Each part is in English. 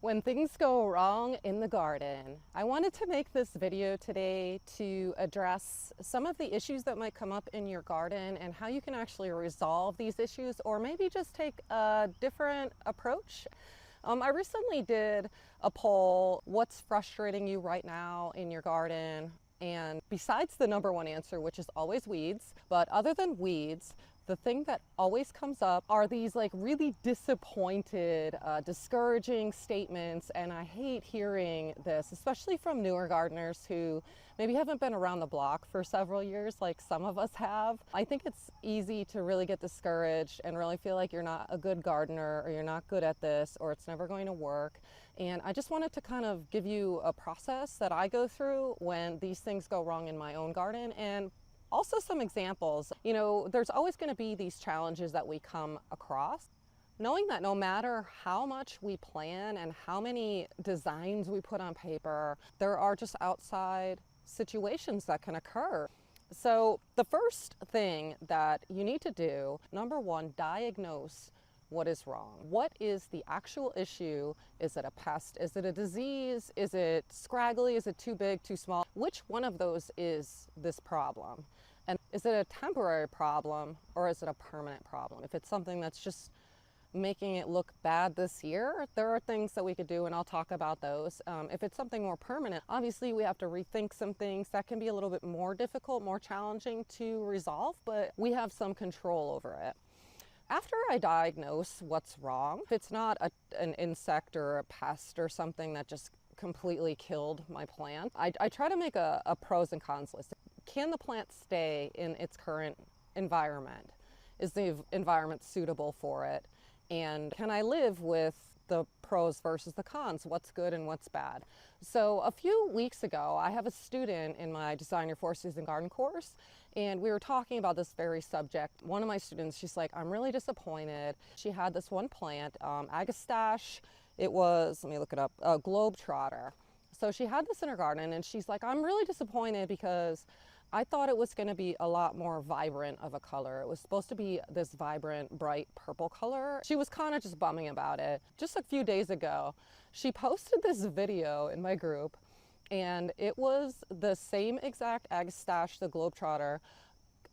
When things go wrong in the garden, I wanted to make this video today to address some of the issues that might come up in your garden and how you can actually resolve these issues, or maybe just take a different approach. I recently did a poll, what's frustrating you right now in your garden? And besides the number one answer, which is always weeds, but other than weeds, the thing that always comes up are these like really disappointed, discouraging statements. And I hate hearing this, especially from newer gardeners who maybe haven't been around the block for several years like some of us have. I think it's easy to really get discouraged and really feel like you're not a good gardener, or you're not good at this, or it's never going to work. And I just wanted to kind of give you a process that I go through when these things go wrong in my own garden, and also some examples. You know, there's always going to be these challenges that we come across. Knowing that no matter how much we plan and how many designs we put on paper, there are just outside situations that can occur. So the first thing that you need to do, number one, diagnose what is wrong. What is the actual issue? Is it a pest? Is it a disease? Is it scraggly? Is it too big, too small? Which one of those is this problem? And is it a temporary problem, or is it a permanent problem? If it's something that's just making it look bad this year, there are things that we could do, and I'll talk about those. If it's something more permanent, obviously we have to rethink some things that can be a little bit more difficult, more challenging to resolve, but we have some control over it. After I diagnose what's wrong, if it's not an insect or a pest or something that just completely killed my plant, I try to make a pros and cons list. Can the plant stay in its current environment? Is the environment suitable for it? And can I live with the pros versus the cons, what's good and what's bad? So a few weeks ago, I have a student in my Design Your 4-Season Garden course, and we were talking about this very subject. One of my students, she's like, I'm really disappointed. She had this one plant, Agastache. It was, let me look it up, a Globetrotter. So she had this in her garden, and she's like, I'm really disappointed because I thought it was going to be a lot more vibrant of a color. It was supposed to be this vibrant, bright purple color. She was kind of just bumming about it. Just a few days ago, she posted this video in my group, and it was the same exact Agastache, the Globetrotter,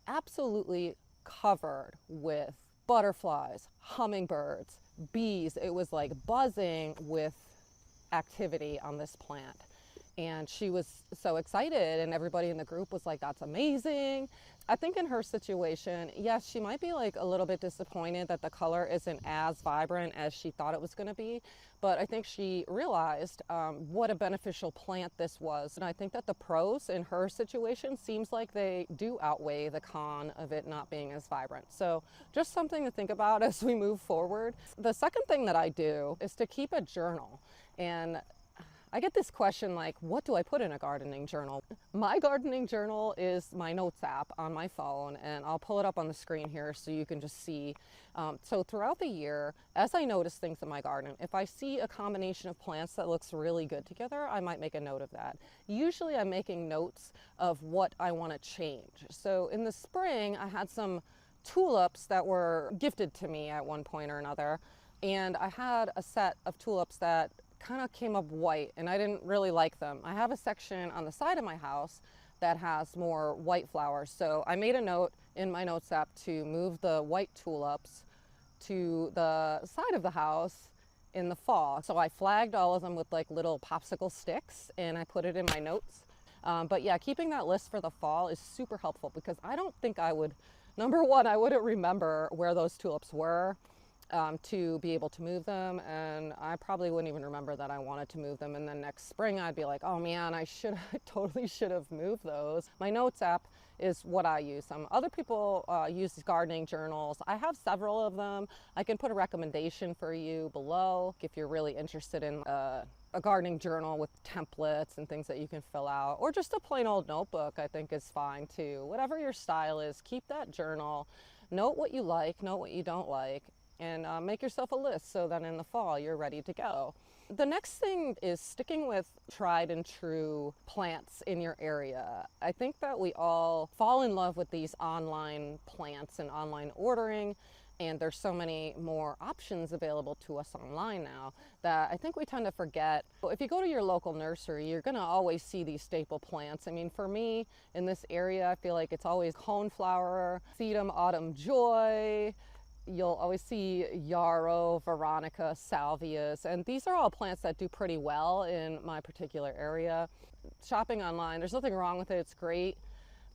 absolutely covered with butterflies, hummingbirds, bees. It was like buzzing with activity on this plant. And she was so excited, and everybody in the group was like, that's amazing. I think in her situation, yes, she might be like a little bit disappointed that the color isn't as vibrant as she thought it was going to be, but I think she realized what a beneficial plant this was. And I think that the pros in her situation seems like they do outweigh the con of it not being as vibrant. So just something to think about as we move forward. The second thing that I do is to keep a journal. And I get this question like, what do I put in a gardening journal? My gardening journal is my notes app on my phone, and I'll pull it up on the screen here so you can just see. So throughout the year, as I notice things in my garden, if I see a combination of plants that looks really good together, I might make a note of that. Usually I'm making notes of what I want to change. So in the spring, I had some tulips that were gifted to me at one point or another, and I had a set of tulips that kind of came up white, and I didn't really like them. I have a section on the side of my house that has more white flowers, so I made a note in my notes app to move the white tulips to the side of the house in the fall. So I flagged all of them with like little popsicle sticks, and I put it in my notes. But yeah, keeping that list for the fall is super helpful, because I don't think I would, number one, I wouldn't remember where those tulips were to be able to move them, and I probably wouldn't even remember that I wanted to move them, and then next spring I'd be like, oh man, I totally should have moved those. My notes app is what I use. Other people use gardening journals. I have several of them. I can put a recommendation for you below if you're really interested in a gardening journal with templates and things that you can fill out, or just a plain old notebook I think is fine too. Whatever your style is, keep that journal. Note what you like, note what you don't like, and make yourself a list so that in the fall you're ready to go. The next thing is sticking with tried and true plants in your area. I think that we all fall in love with these online plants and online ordering, And there's so many more options available to us online now that I think we tend to forget. If you go to your local nursery, you're going to always see these staple plants. I mean, for me in this area, I feel like it's always coneflower, sedum autumn joy. You'll always see yarrow, veronica, salvias, and these are all plants that do pretty well in my particular area. Shopping online, there's nothing wrong with it, it's great.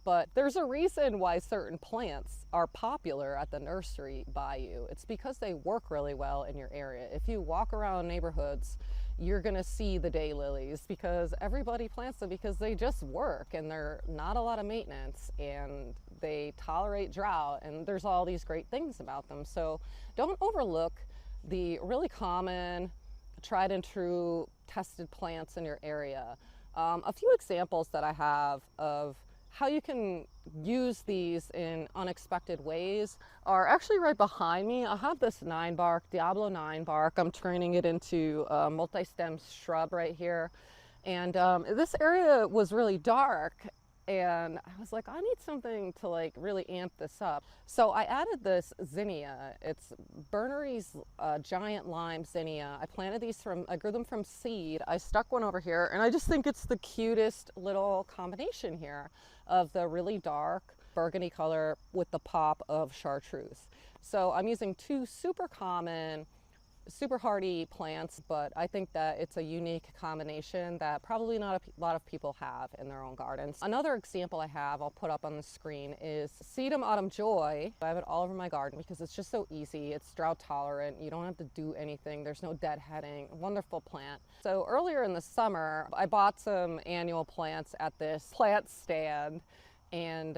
But there's a reason why certain plants are popular at the nursery by you. It's because they work really well in your area. If you walk around neighborhoods, you're gonna see the daylilies because everybody plants them because they just work and they're not a lot of maintenance and they tolerate drought, and there's all these great things about them. So don't overlook the really common, tried and true, tested plants in your area. A few examples that I have of how you can use these in unexpected ways are actually right behind me. I have this 9-bark, Diablo 9-bark. I'm turning it into a multi-stem shrub right here. And this area was really dark, and I was like, I need something to like really amp this up. So I added this zinnia. It's Bernery's giant lime zinnia. I grew them from seed. I stuck one over here, and I just think it's the cutest little combination here of the really dark burgundy color with the pop of chartreuse. So I'm using two super common, super hardy plants, but I think that it's a unique combination that probably not a lot of people have in their own gardens. Another example I have, I'll put up on the screen, is sedum autumn joy. I have it all over my garden because it's just so easy. It's drought tolerant. You don't have to do anything. There's no deadheading. Wonderful plant. So earlier in the summer, I bought some annual plants at this plant stand. And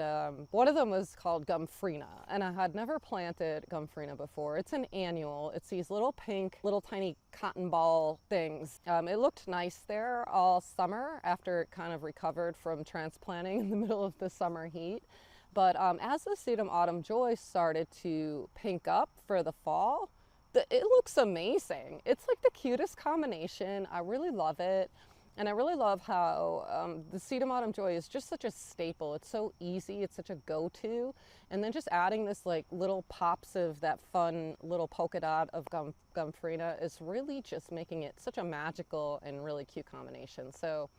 one of them was called Gumfrina, and I had never planted Gumfrina before. It's an annual. It's these little pink, little tiny cotton ball things. It looked nice there all summer after it kind of recovered from transplanting in the middle of the summer heat. But as the sedum autumn joy started to pink up for the fall, it looks amazing. It's like the cutest combination. I really love it. And I really love how the sedum autumn joy is just such a staple. It's so easy, it's such a go-to. And then just adding this like little pops of that fun little polka dot of Gumfrina is really just making it such a magical and really cute combination. So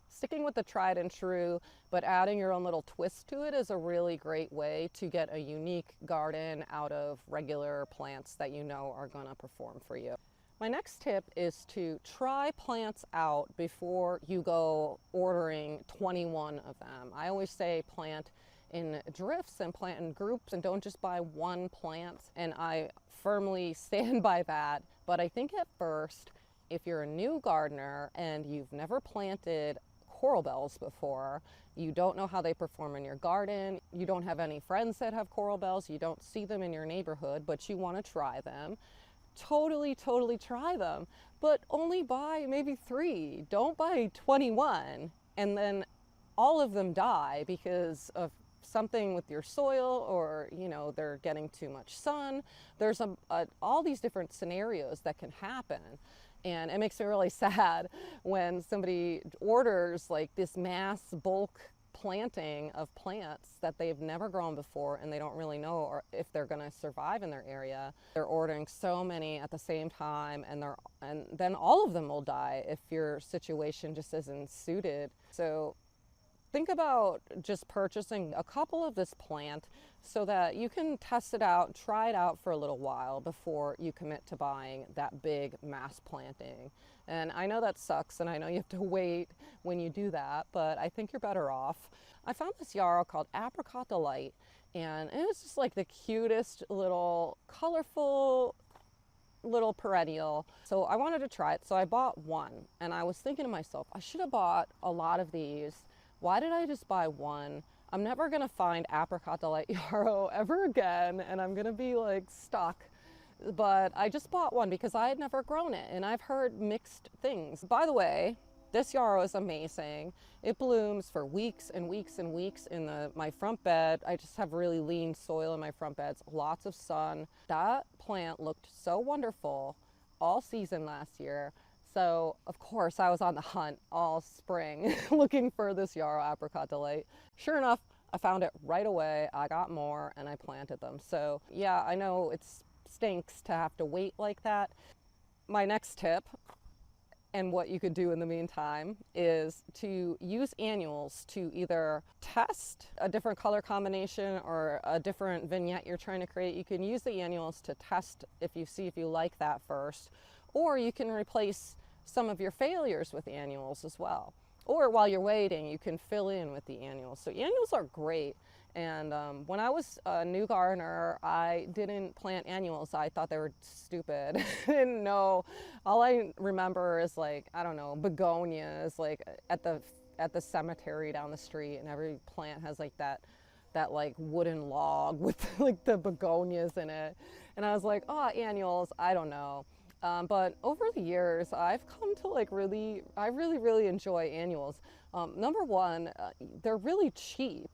sticking with the tried and true, but adding your own little twist to it is a really great way to get a unique garden out of regular plants that you know are gonna perform for you. My next tip is to try plants out before you go ordering 21 of them. I always say plant in drifts and plant in groups and don't just buy one plant, and I firmly stand by that. But I think at first, if you're a new gardener and you've never planted coral bells before, you don't know how they perform in your garden, you don't have any friends that have coral bells, you don't see them in your neighborhood, but you want to try them, totally try them, but only buy maybe 3. Don't buy 21 and then all of them die because of something with your soil, or you know, they're getting too much sun. There's all these different scenarios that can happen, and it makes me really sad when somebody orders like this mass bulk planting of plants that they've never grown before and they don't really know or if they're going to survive in their area. They're ordering so many at the same time, and then all of them will die if your situation just isn't suited. So think about just purchasing a couple of this plant so that you can test it out, try it out for a little while before you commit to buying that big mass planting. And I know that sucks, and I know you have to wait when you do that, but I think you're better off. I found this yarrow called Apricot Delight, and it was just like the cutest little colorful little perennial. So I wanted to try it, so I bought one, and I was thinking to myself, I should have bought a lot of these. Why did I just buy one? I'm never gonna find Apricot Delight yarrow ever again, and I'm gonna be like stuck. But I just bought one because I had never grown it, and I've heard mixed things. By the way, this yarrow is amazing. It blooms for weeks and weeks and weeks in my front bed. I just have really lean soil in my front beds, lots of sun. That plant looked so wonderful all season last year. So of course I was on the hunt all spring looking for this yarrow Apricot Delight. Sure enough, I found it right away. I got more and I planted them. So yeah, I know it stinks to have to wait like that. My next tip, and what you could do in the meantime, is to use annuals to either test a different color combination or a different vignette you're trying to create. You can use the annuals to test if you like that first, or you can replace some of your failures with annuals as well. Or while you're waiting, you can fill in with the annuals. So annuals are great. And when I was a new gardener, I didn't plant annuals. I thought they were stupid. I didn't know. All I remember is, like, I don't know, begonias, like at the cemetery down the street, and every plant has like that like wooden log with like the begonias in it. And I was like, oh, annuals, I don't know. But over the years, I've come to like I really enjoy annuals. Number one, they're really cheap.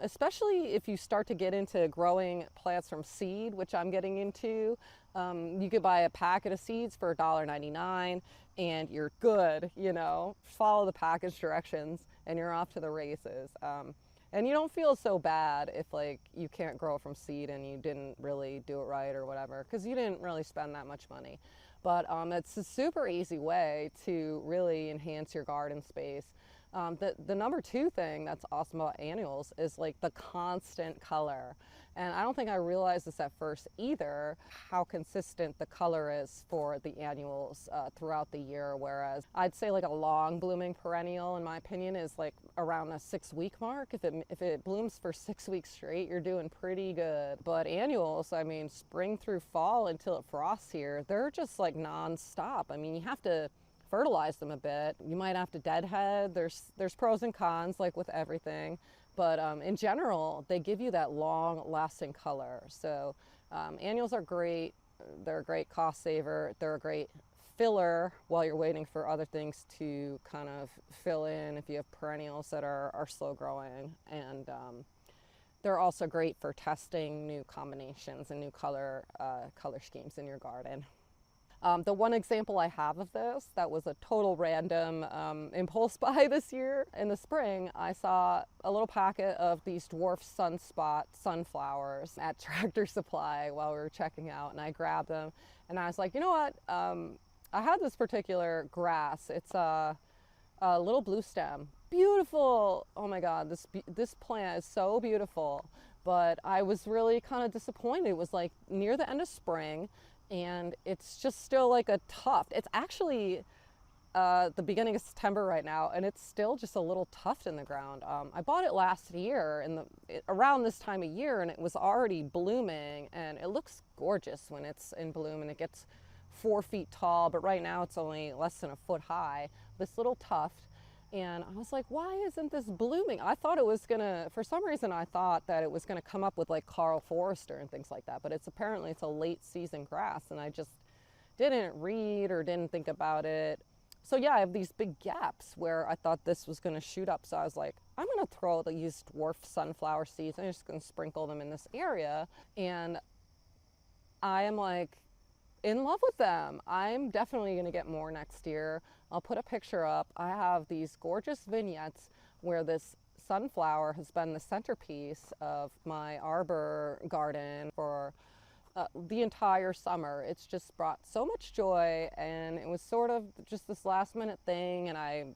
Especially if you start to get into growing plants from seed, which I'm getting into. You could buy a packet of seeds for $1.99 and you're good, you know. Follow the package directions and you're off to the races. And you don't feel so bad if like you can't grow from seed and you didn't really do it right or whatever, because you didn't really spend that much money. But it's a super easy way to really enhance your garden space. The number two thing that's awesome about annuals is like the constant color. And I don't think I realized this at first either, how consistent the color is for the annuals throughout the year. Whereas I'd say like a long blooming perennial, in my opinion, is like around a 6-week mark. If it blooms for 6 weeks straight, you're doing pretty good. But annuals, I mean, spring through fall until it frosts here, they're just like non-stop. I mean, you have to fertilize them a bit. You might have to deadhead. There's pros and cons, like with everything, but in general, they give you that long-lasting color. So annuals are great. They're a great cost saver. They're a great filler while you're waiting for other things to kind of fill in if you have perennials that are slow growing. And they're also great for testing new combinations and new color schemes in your garden. The one example I have of this that was a total random impulse buy this year, in the spring, I saw a little packet of these dwarf sunspot sunflowers at Tractor Supply while we were checking out, and I grabbed them and I was like, you know what, I had this particular grass. It's a little blue stem, beautiful. Oh my god, this plant is so beautiful. But I was really kind of disappointed. It was like near the end of spring and it's just still like a tuft. It's actually the beginning of September right now, and it's still just a little tuft in the ground. I bought it last year around this time of year, and it was already blooming, and it looks gorgeous when it's in bloom and it gets 4 feet tall, but right now it's only less than a foot high, this little tuft. And I was like, why isn't this blooming? I thought it was gonna, for some reason I thought that it was gonna come up with like Carl Forrester and things like that, but apparently it's a late season grass, and I just didn't read or didn't think about it. So yeah, I have these big gaps where I thought this was gonna shoot up. So I was like, I'm gonna throw these dwarf sunflower seeds, I'm just gonna sprinkle them in this area. And I am like in love with them. I'm definitely gonna get more next year. I'll put a picture up. I have these gorgeous vignettes where this sunflower has been the centerpiece of my arbor garden for the entire summer. It's just brought so much joy, and it was sort of just this last minute thing, and I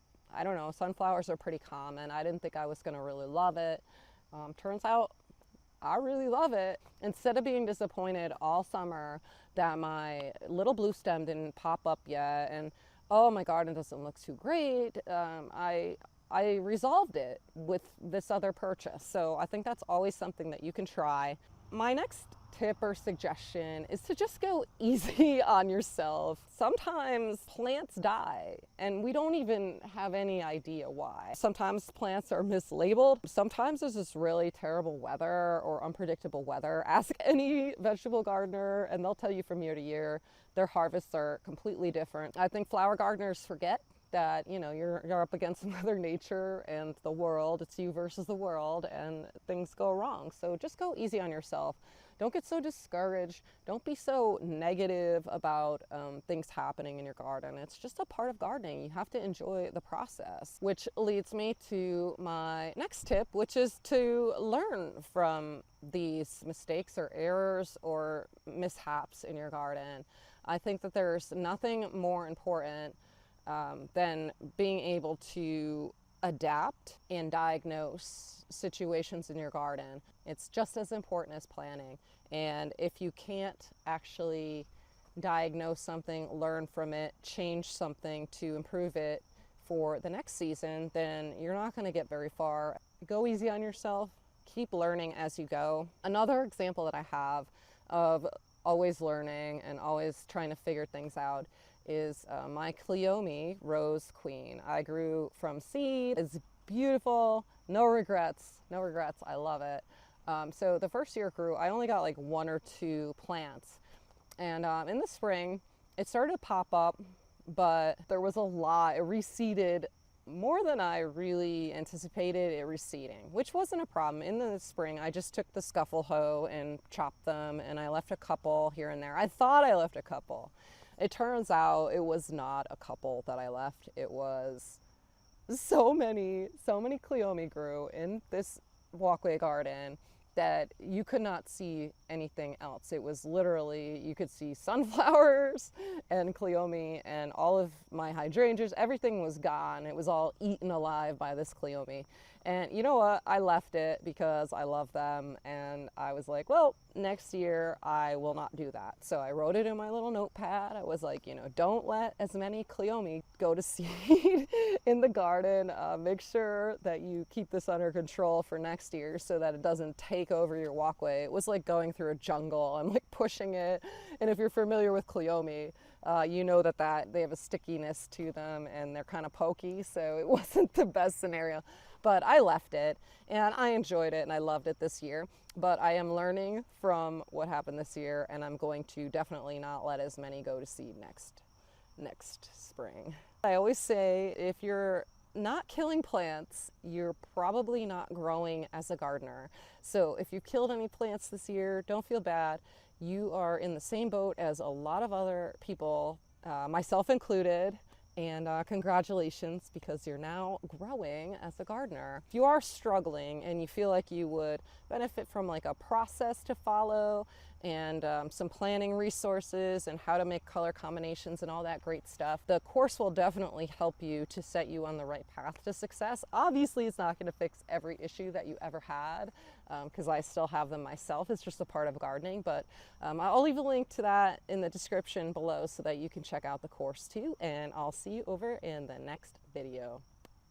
don't know, sunflowers are pretty common. I didn't think I was gonna really love it. Turns out I really love it. Instead of being disappointed all summer that my little blue stem didn't pop up yet, and oh, my garden doesn't look too great, I resolved it with this other purchase. So I think that's always something that you can try. My next tip or suggestion is to just go easy on yourself. Sometimes plants die and we don't even have any idea why. Sometimes plants are mislabeled. Sometimes there's this really terrible weather or unpredictable weather. Ask any vegetable gardener and they'll tell you from year to year their harvests are completely different. I think flower gardeners forget that, you know, you're up against Mother Nature and the world. It's you versus the world, and things go wrong. So just go easy on yourself. Don't get so discouraged. Don't be so negative about things happening in your garden. It's just a part of gardening. You have to enjoy the process, which leads me to my next tip, which is to learn from these mistakes or errors or mishaps in your garden. I think that there's nothing more important than being able to adapt and diagnose situations in your garden. It's just as important as planning. And if you can't actually diagnose something, learn from it, change something to improve it for the next season, then you're not going to get very far. Go easy on yourself. Keep learning as you go. Another example that I have of always learning and always trying to figure things out is my cleome rose queen. I grew from seed. It's beautiful. No regrets. No regrets. I love it. So the first year it grew, I only got like 1 or 2 plants. And in the spring, it started to pop up, but there was a lot. It reseeded more than I really anticipated it reseeding, which wasn't a problem. In the spring, I just took the scuffle hoe and chopped them, and I left a couple here and there. I thought I left a couple. It turns out it was not a couple that I left. It was so many cleome grew in this walkway garden that you could not see anything else. It was literally, you could see sunflowers and cleome, and all of my hydrangeas, everything was gone. It was all eaten alive by this cleome. And you know what? I left it because I love them, and I was like, well, next year I will not do that. So I wrote it in my little notepad. I was like, you know, don't let as many cleome go to seed in the garden. Make sure that you keep this under control for next year so that it doesn't take over your walkway. It was like going through a jungle. I'm like pushing it. And if you're familiar with cleome, you know that they have a stickiness to them and they're kind of pokey. So it wasn't the best scenario. But I left it and I enjoyed it and I loved it this year. But I am learning from what happened this year, and I'm going to definitely not let as many go to seed next spring. I always say if you're not killing plants, you're probably not growing as a gardener. So if you killed any plants this year, don't feel bad. You are in the same boat as a lot of other people, myself included. And congratulations, because you're now growing as a gardener. If you are struggling and you feel like you would benefit from like a process to follow and some planning resources and how to make color combinations and all that great stuff, the course will definitely help you to set you on the right path to success. Obviously, it's not going to fix every issue that you ever had, because I still have them myself. It's just a part of gardening, but I'll leave a link to that in the description below so that you can check out the course too, and I'll see you over in the next video.